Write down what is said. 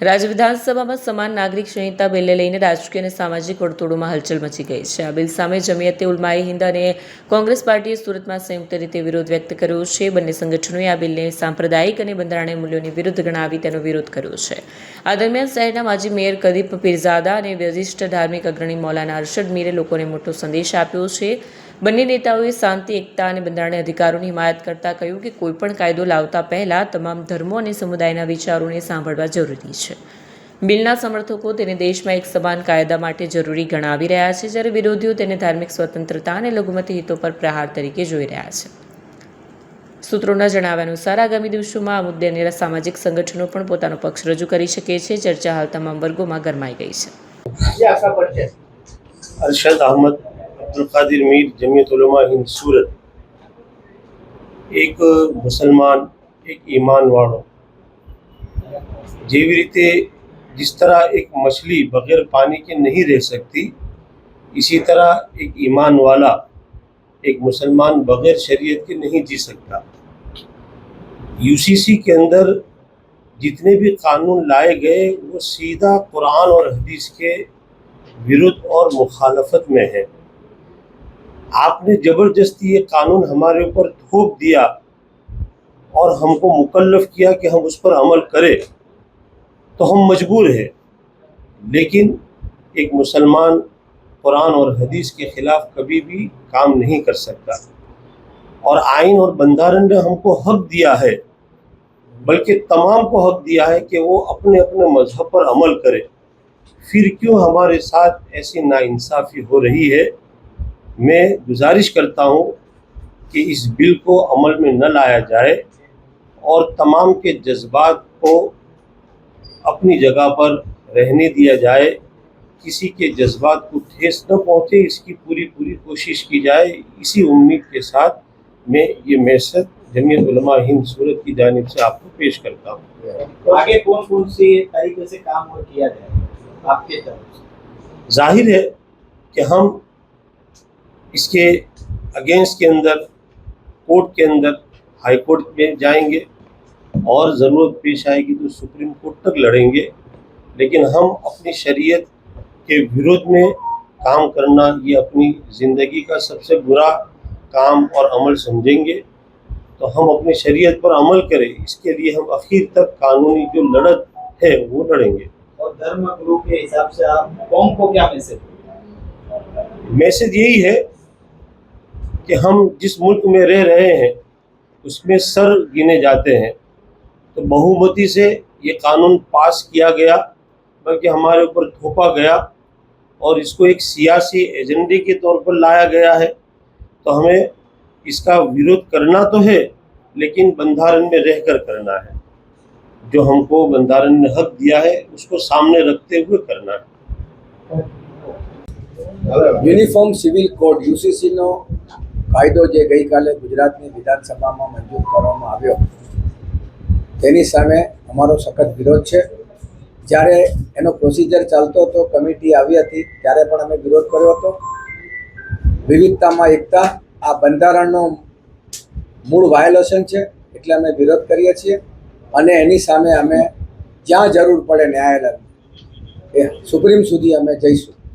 રાજ્ય વિધાનસભામાં સમાન નાગરિક સંહિતા બિલને લઈને રાજકીય અને સામાજિક વર્તુળોમાં હલચલ મચી ગઈ છે. આ બિલ સામે જમિયતે ઉલમાએ હિન્દ અને કોંગ્રેસ પાર્ટીએ સુરતમાં સંયુક્ત રીતે વિરોધ વ્યક્ત કર્યો છે. બંને સંગઠનોએ આ બિલને સાંપ્રદાયિક અને બંધારણીય મૂલ્યોની વિરુદ્ધ ગણાવી તેનો વિરોધ કર્યો છે. આ દરમિયાન શહેરના માજી મેયર કદીપ પીરઝાદા અને વિશિષ્ટ ધાર્મિક અગ્રણી મૌલાના અરશદ મીરે લોકોને મોટો સંદેશ આપ્યો છે. બંને નેતાઓએ શાંતિ, એકતા અને બંધારણીય અધિકારોની હિમાયત કરતા કહ્યું કે કોઈપણ કાયદો લાવતા પહેલા તમામ ધર્મો અને સમુદાયના વિચારોને સાંભળવા જરૂરી છે. બિલના સમર્થકો તેને દેશમાં એક સમાન કાયદા માટે જરૂરી ગણાવી રહ્યા છે, જ્યારે વિરોધીઓ તેને ધાર્મિક સ્વતંત્રતા અને લઘુમતી હિતો પર પ્રહાર તરીકે જોઈ રહ્યા છે. સૂત્રોના જણાવ્યા અનુસાર આગામી દિવસોમાં આ મુદ્દે અન્ય સામાજિક સંગઠનો પણ પોતાનો પક્ષ રજૂ કરી શકે છે. ચર્ચા હાલ તમામ વર્ગોમાં ગરમાઈ ગઈ છે. અરશદ અહમદ અબ્દુલ કાदिर मीर जमियत उलमा हिंद सूरत एक मुसलमान, एक ईमान वालों જેવી રીતે जिस तरह एक मछली बगैर पानी के नहीं रह सकती, इसी तरह एक ईमान वाला एक मुसलमान बगैर शरीयत के नहीं जी सकता। यूसीसी के अंदर जितने भी कानून लाए गए वो सीधा कुरान और हदीस के विरुद्ध और मुखालफत में है। आपने ज़बरदस्ती ये कानून हमारे ऊपर थोप दिया और हमको मुकल्लफ किया कि हम उस पर अमल करें, तो हम मजबूर हैं। लेकिन एक मुसलमान कुरान और हदीस के ख़िलाफ़ कभी भी काम नहीं कर सकता। और आइन और बंधारण ने हमको हक दिया है, बल्कि तमाम को हक दिया है कि वो अपने अपने मज़हब पर अमल करें। फिर क्यों हमारे साथ ऐसी नाइंसाफ़ी हो रही है? मैं गुजारिश करता हूँ कि इस बिल को अमल में न लाया जाए और तमाम के जज्बात को अपनी जगह पर रहने दिया जाए। किसी के जज्बात को ठेस न पहुँचे, इसकी पूरी कोशिश की जाए। इसी उम्मीद के साथ मैं ये मैसेज जमियत उलमा हिंद सूरत की जानिब से आपको पेश करता हूँ। आगे कौन से तरीके से काम और किया जाए आपके तरफ से? जाहिर है कि हम इसके अगेंस्ट के अंदर कोर्ट के अंदर हाई कोर्ट में जाएंगे और ज़रूरत पेश आएगी तो सुप्रीम कोर्ट तक लड़ेंगे। लेकिन हम अपनी शरीयत के विरोध में काम करना ये अपनी ज़िंदगी का सबसे बुरा काम और अमल समझेंगे। तो हम अपनी शरीयत पर अमल करें, इसके लिए हम आखिर तक कानूनी जो लड़त है वो लड़ेंगे। और धर्म गुरु के हिसाब से आप कौम को क्या मैसेज यही है कि हम जिस मुल्क में रह रहे हैं उसमें सर गिने जाते हैं। तो बहुमती से ये कानून पास किया गया, बल्कि हमारे ऊपर थोपा गया और इसको एक सियासी एजेंडे के तौर पर लाया गया है। तो हमें इसका विरोध करना तो है, लेकिन बंधारण में रहकर करना है। जो हमको बंधारण ने हक दिया है उसको सामने रखते हुए करना है। યુનિફોર્મ સિવિલ કોડ યુસીસીનો કાયદો જે ગઈકાલે ગુજરાતની વિધાનસભામાં મંજૂર કરવામાં આવ્યો તેની સામે અમારો સખત વિરોધ છે. જ્યારે એનો પ્રોસિજર ચાલતો હતો, કમિટી આવી હતી, ત્યારે પણ અમે વિરોધ કર્યો હતો. વિવિધતામાં એકતા આ બંધારણનો મૂળ વાયોલેશન છે, એટલે અમે વિરોધ કરીએ છીએ. અને એની સામે અમે જ્યાં જરૂર પડે ન્યાયાલય એ સુપ્રીમ સુધી અમે જઈશું.